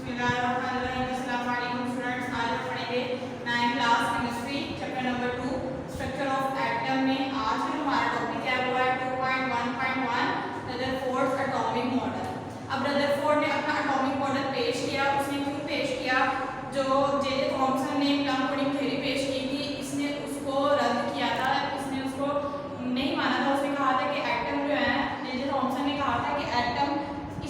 बिस्मिल्लाहिर्रहमानिर्रहीम। अस्सलाम वालेकुम स्टूडेंट्स। आज हम पढ़ेंगे 9th class chemistry chapter number 2 structure of atom में। आज जो हमारा टॉपिक है वो है 2.1.1 रदरफोर्ड एटॉमिक मॉडल। अब रदरफोर्ड ने अपना एटॉमिक मॉडल पेश किया। उसने क्यों पेश किया? जो जे जे थॉमसन ने प्लम पुडिंग थ्योरी पेश की थी, इसने उसको रद्द किया था, इसने उसको नहीं माना था। उसने कहा था कि एटम जो है, जे जे थॉमसन ने कहा था कि एटम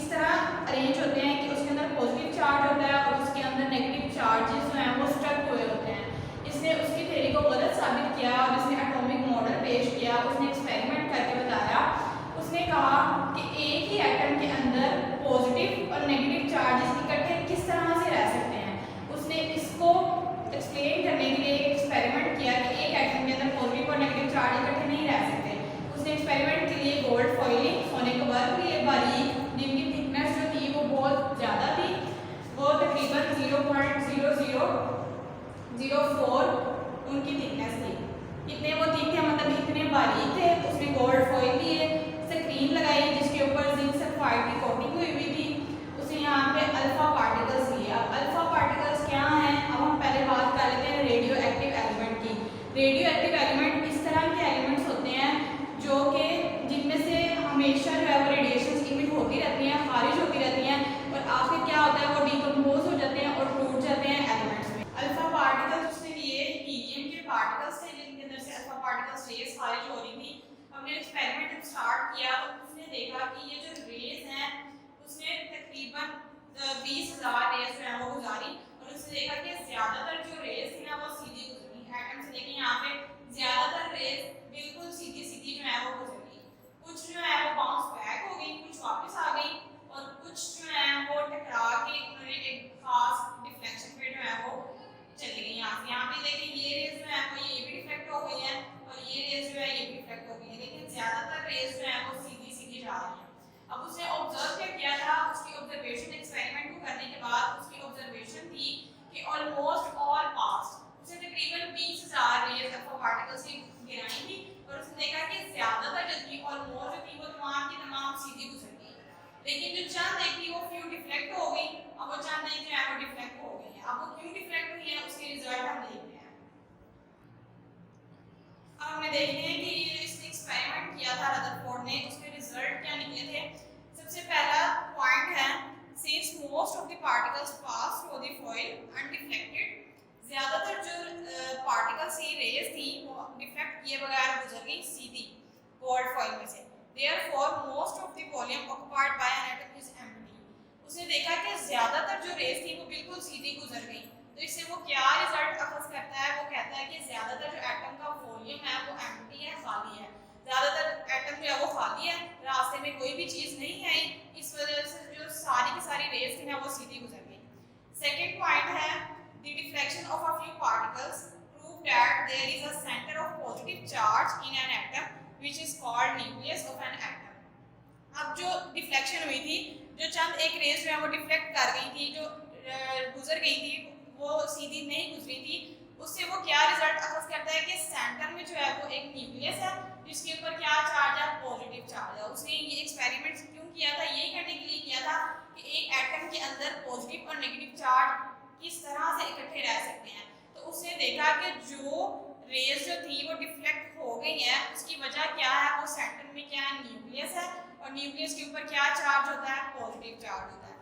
इस तरह अरेंज होते हैं कि उसके अंदर पॉजिटिव चार्ज होता है और उसके अंदर नेगेटिव चार्जेस जो हैं वो स्ट्रक हुए होते हैं। इसने उसकी थ्योरी को गलत साबित किया और इसने एटॉमिक मॉडल पेश किया। उसने एक्सपेरिमेंट करके बताया। उसने कहा कि एक ही एटम के अंदर पॉजिटिव और नेगेटिव चार्जेस इकट्ठे किस तरह से रह सकते हैं। उसने इसको एक्सप्लेन करने के लिए एक एक्सपेरिमेंट किया कि एक एटम के अंदर पॉजिटिव और नेगेटिव चार्ज इकट्ठे नहीं रह सकते। उसने एक्सपेरिमेंट के लिए गोल्ड फॉइलिंग, सोने का वर्क लिए, बारीक, जिनकी थिकनेस जो थी वो बहुत ज़्यादा थी, वो तकरीबन 0.0004 उनकी थिकनेस थी। इतने वो थिक थे, मतलब इतने बारीक थे। उसने गोल्ड फॉइल लिए, स्क्रीन लगाई जिसके ऊपर जिंक सल्फाइड की कोटिंग हुई थी। उसने यहाँ पे अल्फा पार्टिकल्स लिए। अब अल्फा पार्टिकल्स क्या हैं? अब हम पहले बात कर लेते हैं रेडियो एक्टिव एलिमेंट की। रेडियो एक्टिव एलिमेंट इस तरह के एलिमेंट्स होते हैं जो कि जिनमें से हमेशा जो है वो रेडिएशन इमिट होती रहती हैं, खारिज होती रहती हैं, और आखिर क्या होता है वो डिकम्पोज हो जाते हैं और टूट जाते हैं एलिमेंट्स में। अल्फा पार्टिकल्स उसने लिए हीलियम के पार्टिकल्स थे जिनके अंदर से अल्फा पार्टिकल्स रेज खारिज हो रही थी। हमने एक्सपेरिमेंट जब स्टार्ट किया तो उसने देखा कि ये जो रेज हैं उसने तकरीबन 20,000 रेज जो है वो गुजारी, और उसने देखा कि ज़्यादातर जो रेज थी ना वो सीधी गुजरी। एटम से देखिए यहाँ पे ज़्यादातर रेज बिल्कुल सीधी सीधी जो है वो गुजर गई। कुछ जो है वो बाउंस बैक हो गई, कुछ वापस आ गई, और कुछ जो है वो टकरा के उन्होंने एक खास डिफ्लेक्शन पे जो है वो चली गई। यहाँ पे देखिए ये रेज जो है वो ये भी डिफ्लेक्ट हो गई है और ये रेज जो है ये भी डिफ्लेक्ट हो गई है, लेकिन ज़्यादातर रेज जो है वो सीधी सीधी जा रही है। अब उसने ऑब्जर्व क्या किया था? उसकी ऑब्जर्वेशन एक्सपेरिमेंट को करने के बाद उसकी ऑब्जर्वेशन थी कि ऑलमोस्ट ऑल पास्ट। उसने तकरीबन 20,000 रेज अल्फा पार्टिकल्स की गिराई थी और उसने देखा कि ज़्यादातर जो थी ऑलमोस्ट जो थी वो तमाम की तमाम सीधी गुजर गई, लेकिन जो चंद एक थी वो फ्यू डिफ्लेक्ट हो गई। अब वो चंद एक जो है वो डिफ्लेक्ट हो गई है। अब वो क्यों डिफ्लेक्ट हुई है उसके रिजल्ट हम देखते हैं। अब हमने देखते हैं कि ये जो इसने एक्सपेरिमेंट किया था रदरफोर्ड ने, उसके रिजल्ट क्या निकले थे। सबसे पहला पॉइंट है, since most of the particles pass through the foil undeflected, ज्यादातर जो पार्टिकल्स की रेज थी वो डिफ्लेक्ट किए बगैर गुजर गई सीधी गोल्ड फॉइल में से। Therefore most of the volume occupied by N atom is empty. उसने देखा कि ज्यादातर जो रेज थी वो बिल्कुल सीधी गुजर गई। तो इससे वो क्या रिजल्ट अखज़ करता है? वो कहता है कि ज्यादातर जो एटम का वॉल्यूम है वो एम्प्टी है, खाली है। ज्यादातर एटम जो है वो खाली है, रास्ते में कोई भी चीज नहीं है, इस वजह से जो सारी की सारी रेज थी ना वो सीधी गुजर गई। सेकेंड पॉइंट है, the deflection of a few particles prove that there is a center of positive charge in an atom which is called nucleus of an atom. अब जो डिफ्लेक्शन हुई थी, जो चंद एक रेज जो है वो डिफ्लेक्ट कर गई थी, जो गुजर गई थी, वो सीधी नहीं गुजरी थी, उससे वो क्या रिजल्ट अखज़ करता है कि सेंटर में जो है वो एक न्यूक्लियस है जिसके ऊपर क्या चार्ज है? पॉजिटिव चार्ज है। उसने ये एक्सपेरिमेंट क्यों किया था? यही करने के लिए किया था कि एक एटम के अंदर पॉजिटिव और नेगेटिव चार्ज किस तरह से इकट्ठे रह सकते हैं। तो उसने देखा कि जो रेज जो थी वो डिफ्लेक्ट हो गई है, उसकी वजह क्या है? वो सेंटर में क्या है? न्यूक्लियस है, और न्यूक्लियस के ऊपर क्या चार्ज होता है? पॉजिटिव चार्ज होता है।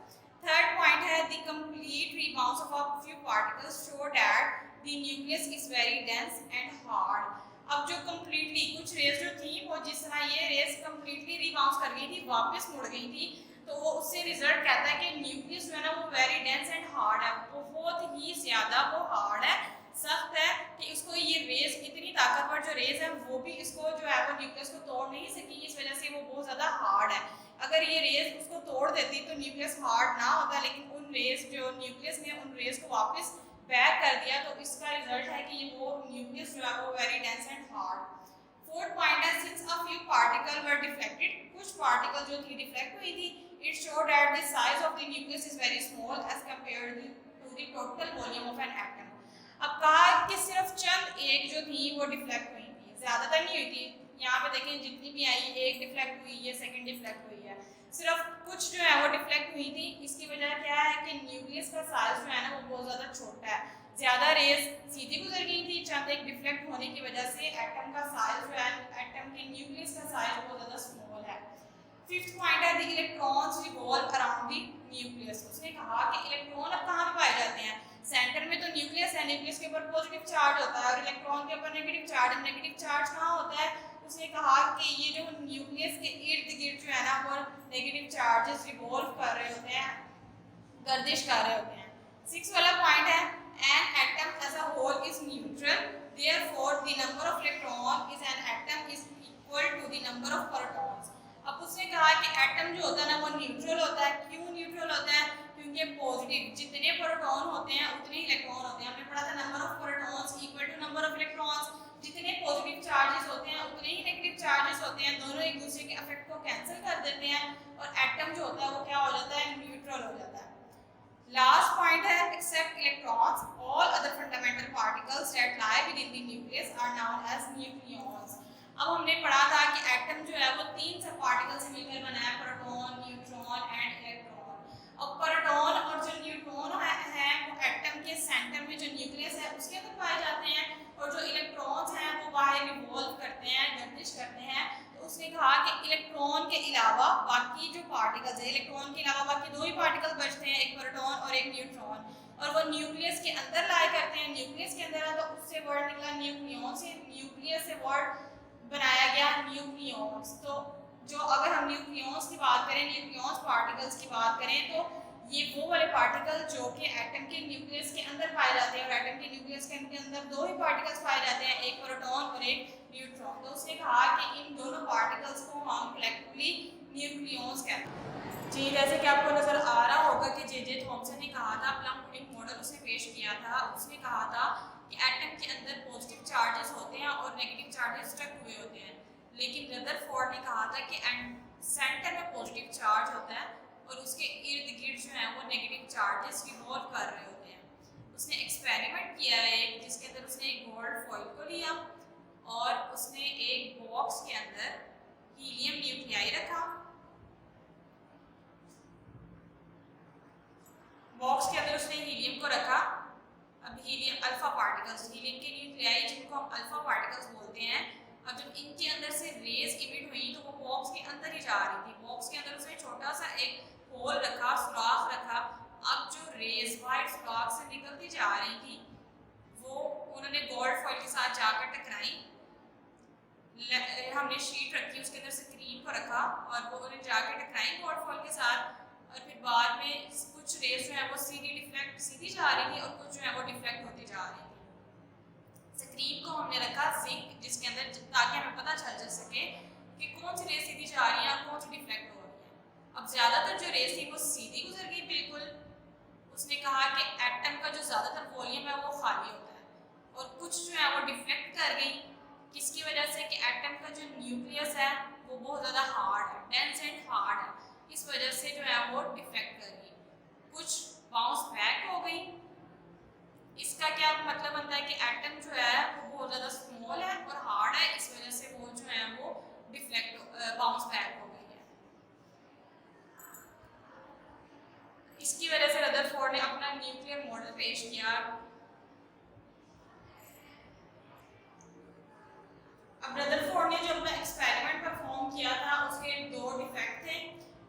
थर्ड पॉइंट है, the complete rebounce of a few particles show that the nucleus is very dense and hard. अब जो कंप्लीटली कुछ रेज जो थी वो जिस तरह ये रेज कंप्लीटली रिबाउंस कर गई थी, वापस मुड़ गई थी, तो वो उससे रिजल्ट कहता है कि न्यूक्लियस जो है ना वो वेरी डेंस एंड हार्ड है, बहुत ही ज़्यादा वो हार्ड है, सख्त है, कि इसको ये रेज इतनी ताकतवर जो रेज है वो भी इसको जो है वो न्यूक्लियस को तोड़ नहीं सकी। इस वजह से वो बहुत ज़्यादा हार्ड है। अगर ये रेज उसको तोड़ देती तो न्यूक्लियस हार्ड ना होता, लेकिन उन रेज जो न्यूक्लियस ने उन रेज को वापस बैक कर दिया, तो इसका रिजल्ट है कि वो न्यूक्लियस जो है वो very dense and hard. Fourth point है, since a few particle were deflected, कुछ पार्टिकल जो थी डिफ्लेक्ट हुई थी, it show that the size of the nucleus is very small as compared to the total volume of an atom. अब कहा कि सिर्फ चंद एक जो थी वो डिफ्लेक्ट हुई थी, ज्यादातर नहीं हुई थी। यहाँ पे देखें जितनी भी आई, एक डिफ्लेक्ट हुई है, सेकंड डिफ्लेक्ट हुई है, सिर्फ कुछ जो है वो डिफ्लेक्ट हुई थी। इसकी वजह क्या है कि न्यूक्लियस न्यूक्लियस का साइज जो है ना वो बहुत ज़्यादा छोटा है, ज़्यादा रेज सीधी गुजर गई थी, चंद एक डिफ्लेक्ट होने की वजह से एटम का साइज जो है, एटम के न्यूक्लियस का साइज बहुत ज़्यादा स्मॉल है। फिफ्थ पॉइंट है the electrons revolve around the nucleus. उसने कहा कि इलेक्ट्रॉन अब कहाँ पे पाए जाते हैं, सेंटर में तो न्यूक्लियस है, न्यूक्लियस के ऊपर पॉजिटिव चार्ज होता है और इलेक्ट्रॉन के ऊपर नेगेटिव चार्ज। नेगेटिव चार्ज कहाँ होता है, उसने कहा कि ये जो न्यूक्लियस के इर्द गिर्द जो है ना वो नेगेटिव चार्जेस रिवॉल्व कर रहे होते हैं, गर्दिश कर रहे होते हैं। सिक्स वाला पॉइंट है an atom as a whole is neutral, therefore the number of electron is an atom is equal to the number of protons. अब उसने कहा कि एटम जो होता है ना वो न्यूट्रल होता है। क्यों न्यूट्रल होता है, क्योंकि पॉजिटिव जितने प्रोटॉन होते हैं उतने इलेक्ट्रॉन होते हैं। हमने पढ़ा था number of protons equal to number of electrons, जितने पॉजिटिव चार्जेस होते हैं उतने ही नेगेटिव चार्जेस होते हैं, दोनों एक दूसरे के इफेक्ट को कैंसिल कर देते हैं और एटम जो होता है वो क्या हो जाता है, न्यूट्रल हो जाता है। लास्ट पॉइंट है except electrons all other fundamental particles that lie within the nucleus are known as nucleons. अब हमने पढ़ा था कि एटम जो है वो तीन सब पार्टिकल से मिलकर बना है, प्रोटॉन, न्यूट्रॉन एंड इलेक्ट्रॉन। अब प्रोटॉन और जो न्यूट्रॉन है वो एटम के सेंटर में जो न्यूक्लियस है उसके अंदर पाए जाते हैं और जो इलेक्ट्रॉन्स हैं वो बाहर रिवॉल्व करते हैं, गर्दिश करते हैं। तो उसने कहा कि इलेक्ट्रॉन के अलावा बाकी जो पार्टिकल्स है, इलेक्ट्रॉन के अलावा बाकी दो ही पार्टिकल बचते हैं, एक प्रोटॉन और एक न्यूट्रॉन, और वो न्यूक्लियस के अंदर लाया करते हैं। न्यूक्लियस के अंदर है तो उससे वर्ड निकला न्यूक्लियॉन से, न्यूक्लियस से वर्ड बनाया गया न्यूक्लियॉन्स। तो जो अगर हम न्यूक्लियॉन्स की बात करें, न्यूक्लियॉन्स पार्टिकल्स की बात करें, तो ये वो वाले पार्टिकल जो कि एटम के न्यूक्लियस के अंदर पाए जाते हैं और एटम के न्यूक्लियस के अंदर दो ही पार्टिकल्स पाए जाते हैं, एक प्रोटॉन और एक न्यूट्रॉन। तो उसने कहा कि इन दोनों पार्टिकल्स को हम कलेक्टिवली न्यूक्लियॉन्स कहते हैं। जी, जैसे कि आपको नजर आ रहा होगा कि जे थॉमसन ने कहा था, प्लम पुडिंग मॉडल उसने पेश किया था। उसने कहा था कि एटम के अंदर पॉजिटिव चार्जेस होते हैं और नेगेटिव चार्जेस स्टक हुए होते हैं, लेकिन रदरफोर्ड ने कहा था कि सेंटर में पॉजिटिव चार्ज होता है और उसके इर्द गिर्द जो है वो नेगेटिव चार्जेस रिवॉल्व कर रहे होते हैं। उसने एक्सपेरिमेंट किया है एक, जिसके अंदर उसने एक गोल्ड फॉइल को लिया और उसने एक बॉक्स के अंदर हीलियम न्यूक्लियाई रखा। बॉक्स के अंदर उसने हीलियम को रखा। अब हीलियम अल्फा पार्टिकल्स, हीलियम के न्यूक्लियाई जिनको हम अल्फा पार्टिकल्स बोलते हैं, अब जब इनके अंदर से रेज इमिट हुई तो वो बॉक्स के अंदर ही जा रही थी। बॉक्स के अंदर उसने छोटा सा एक होल रखा, सुराख रखा। अब जो रेज वाइट सुराख से निकलती जा रही थी वो उन्होंने गोल्ड फॉइल के साथ जाकर टकराई। हमने शीट रखी, उसके अंदर स्क्रीन को रखा और वो उन्हें जाकर टकराई गोल्ड फॉइल के साथ, और फिर बाद में कुछ रेज जो है वो सीधी जा रही थी और कुछ जो है वो डिफ्लेक्ट होती जा रही थी। स्क्रीन को हमने रखा जिंक जिसके अंदर, ताकि हमें पता चल सके कि कौन सी रेज सीधी जा रही है और कौन सी डिफ्लेक्ट हो रही है। अब ज़्यादातर जो रेज थी वो सीधी गुजर गई बिल्कुल। उसने कहा कि एटम का जो ज़्यादातर वॉल्यूम है वो खाली होता है और कुछ जो है वो डिफ्लेक्ट कर गई। किसकी वजह से कि एटम का जो न्यूक्लियस है वो बहुत ज़्यादा हार्ड है, डेंस एंड हार्ड है, इस वजह से जो है वो डिफेक्ट कर गई, कुछ बाउंस बैक हो गई। इसका क्या मतलब बनता है कि एटम जो है वो बहुत ज़्यादा स्मॉल है और हार्ड है, इस वजह से वो जो है वो डिफ्लेक्ट बाउंस बैक हो गई है। इसकी वजह से रदरफोर्ड ने अपना न्यूक्लियर मॉडल पेश किया। अब रदरफोर्ड ने जो अपना एक्सपेरिमेंट परफॉर्म किया था उसके दो डिफेक्ट थे।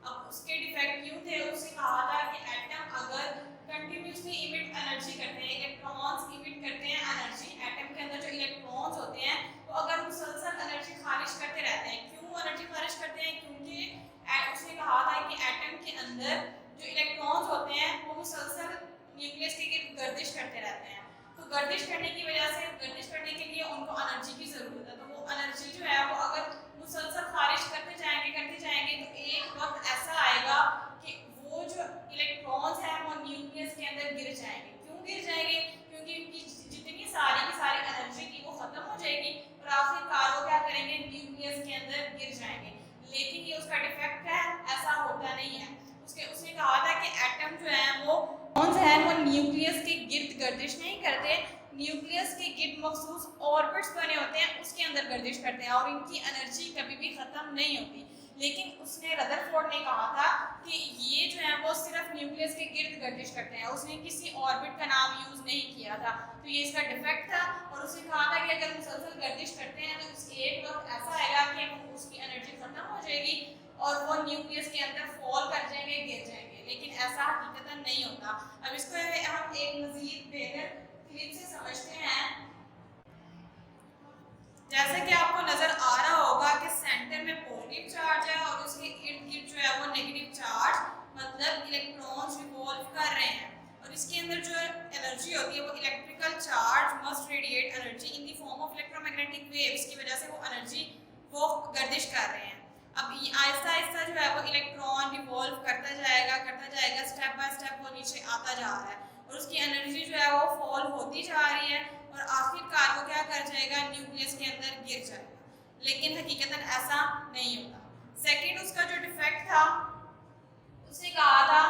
अब उसके डिफेक्ट क्यों थे, उसने कहा था कि एटम अगर कंटिन्यूसली इमिट एनर्जी करते हैं, इलेक्ट्रॉन्स इमिट करते हैं एनर्जी, एटम के अंदर जो इलेक्ट्रॉन्स होते हैं वो अगर मुसलसल एनर्जी खारिज करते रहते हैं। क्यों एनर्जी खारिज करते हैं, क्योंकि उसने कहा था कि एटम के अंदर जो इलेक्ट्रॉन्स होते हैं वो मुसलसल न्यूक्लियस के गिर्द गर्दिश करते रहते हैं। तो गर्दिश करने की वजह से, गर्दिश करने के लिए उनको एनर्जी की ज़रूरत है। तो वो एनर्जी जो है वो अगर मुसलसल खारिज करते जाएंगे तो एक वक्त ऐसा आएगा कि वो जो इलेक्ट्रॉन्स हैं वो न्यूक्लियस के अंदर गिर जाएंगे। क्यों गिर जाएंगे, क्योंकि उनकी जितनी सारी की सारी एनर्जी थी वो खत्म हो जाएगी और आखिरकार वो क्या करेंगे, न्यूक्लियस के अंदर गिर जाएंगे। लेकिन ये उसका डिफेक्ट है, ऐसा होता नहीं है। उसने कहा था कि एटम जो है वो न्यूक्लियस के गिर्द गर्दिश नहीं करते, न्यूक्लियस के गिर्द मखसूस ऑर्बिट्स बने होते हैं उसके अंदर गर्दिश करते हैं और इनकी एनर्जी कभी भी ख़त्म नहीं होती। लेकिन उसने रदरफोर्ड ने कहा था कि ये जो है वो सिर्फ न्यूक्लियस के गिर्द गर्दिश करते हैं। उसने किसी ऑर्बिट का नाम यूज नहीं किया था, तो ये इसका डिफेक्ट था। और उसने कहा था कि अगर मुसलसल गर्दिश करते हैं तो उस एक वक्त ऐसा आएगा कि उसकी एनर्जी खत्म हो जाएगी और वो न्यूक्लियस के अंदर फॉल कर जाएंगे, गिर जाएंगे, लेकिन ऐसा हकीकतन नहीं होता। अब इसको हम एक मजीद बेहतर क्लिप से समझते हैं। जैसे कि आपको नजर आ रहा होगा कि सेंटर में पॉजिटिव चार्ज है और उसके इर्द गिर्द जो है वो नेगेटिव चार्ज, मतलब इलेक्ट्रॉन्स रिवॉल्व कर रहे हैं। और इसके अंदर जो एनर्जी होती है वो electrical charge must radiate energy in the form of electromagnetic waves की वजह से वो एनर्जी वो गर्दिश कर रहे हैं। अब ये आहिस्ता आहिस्ता जो है वो इलेक्ट्रॉन रिवॉल्व करता जाएगा, स्टेप बाय स्टेप वो नीचे आता जा रहा है और उसकी एनर्जी जो है वो फॉल होती जा रही है और आखिरकार वो क्या कर जाएगा, न्यूक्लियस के अंदर गिर जाएगा। लेकिन हकीकतन ऐसा नहीं होता। सेकंड उसका जो डिफेक्ट था, उसने कहा था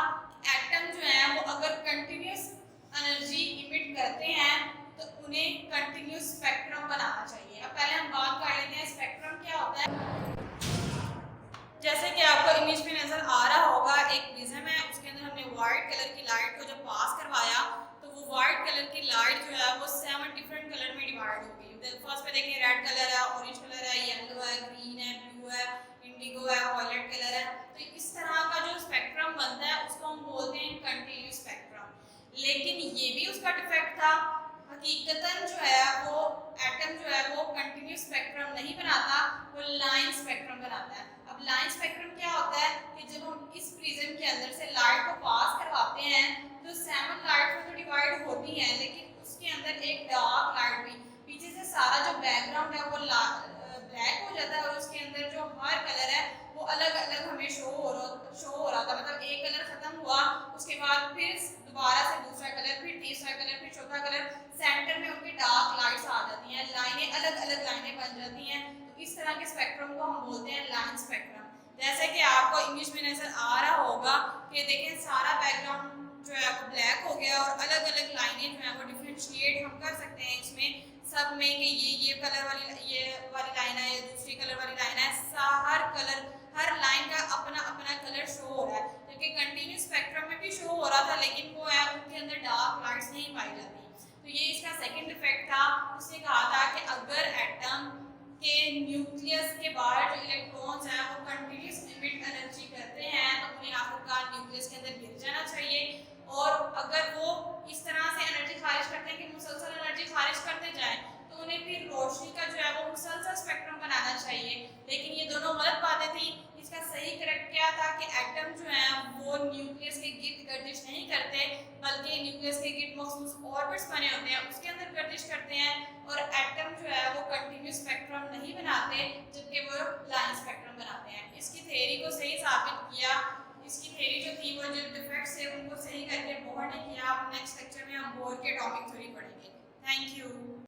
एटम जो है वो अगर कंटिन्यूस एनर्जी इमिट करते हैं तो उन्हें कंटिन्यूस स्पेक्ट्रम बनाना चाहिए। अब पहले हम बात कर लेते हैं स्पेक्ट्रम क्या होता है। जैसे कि आपको इमेज में नजर आ रहा होगा, एक प्रिज्म है, उसके अंदर हमने व्हाइट कलर की लाइट को जब पास करवाया तो वो व्हाइट कलर की लाइट जो है वो 7 डिफरेंट कलर में डिवाइड हो गई। फर्स्ट पे देखिए रेड कलर है, ऑरेंज कलर है, येलो है, ग्रीन है, ब्लू है, इंडिगो है, वायलेट कलर है। तो इस तरह का जो स्पेक्ट्रम बनता है उसको हम बोलते हैं कंटिन्यूस स्पेक्ट्रम। लेकिन ये भी उसका डिफेक्ट था। हकीकतन जो है वो एटम जो है वो कंटिन्यूस स्पेक्ट्रम नहीं बनाता, वो लाइन स्पेक्ट्रम बनाता है। अब लाइन स्पेक्ट्रम क्या होता है कि जब हम इस प्रिज्म के अंदर से लाइट को पास करवाते हैं तो 7 लाइट में तो डिवाइड होती हैं, लेकिन उसके अंदर एक डार्क लाइट भी, पीछे से सारा जो बैकग्राउंड है वो ब्लैक हो जाता है और उसके अंदर जो हर कलर है वो अलग अलग हमें शो हो रहा था। मतलब एक कलर खत्म हुआ, उसके बाद फिर दोबारा से दूसरा कलर, फिर तीसरा कलर, फिर चौथा कलर, सेंटर में उनकी डार्क लाइट्स आ जाती हैं, लाइनें अलग अलग लाइनें बन जाती हैं। तो इस तरह के स्पेक्ट्रम को हम बोलते हैं लाइन स्पेक्ट्रम। जैसे कि आपको इमेज में नजर आ रहा होगा कि देखें सारा बैकग्राउंड जो है वो ब्लैक हो गया और अलग अलग लाइनें जो है वो डिफरेंशिएट हम कर सकते हैं इसमें सब में कि ये कलर वाली लाइन है, ये दूसरी कलर वाली लाइन है। हर कलर, हर लाइन का अपना अपना कलर शो हो रहा है, क्योंकि कंटिन्यूस स्पेक्ट्रम में भी शो हो रहा था लेकिन वो है उनके अंदर डार्क लाइट्स नहीं पाई जाती। तो ये इसका सेकंड इफेक्ट था। उसने कहा था कि अगर एटम के न्यूक्लियस के बाहर जो इलेक्ट्रॉन्स हैं वो कंटिन्यूस इमिट एनर्जी करते हैं तो उन्हें आखिरकार न्यूक्लियस के अंदर गिर जाना चाहिए। और अगर वो इस तरह से एनर्जी खारिज करते हैं कि मुसलसल एनर्जी खारिज करते जाएं तो उन्हें फिर रोशनी का जो है वो मुसलसल स्पेक्ट्रम बनाना चाहिए। लेकिन ये दोनों गलत बातें थी। इसका सही करेक्ट क्या था कि एटम जो है वो न्यूक्लियस के गिर्द गर्दिश नहीं करते, बल्कि न्यूक्लियस के गिर्द मखसूस ऑर्बिट्स बने होते हैं उसके अंदर गर्दिश करते हैं। और एटम जो है वो कंटिन्यूस स्पेक्ट्रम नहीं बनाते, जबकि वो लाइन स्पेक्ट्रम बनाते हैं। इसकी थ्योरी को सही साबित किया। इसकी थ्योरी जो थी वो जो डिफेक्ट्स थे उनको सही करके बोहर ने किया। नेक्स्ट लेक्चर में हम बोहर के एटॉमिक थ्योरी पढ़ेंगे। Thank you.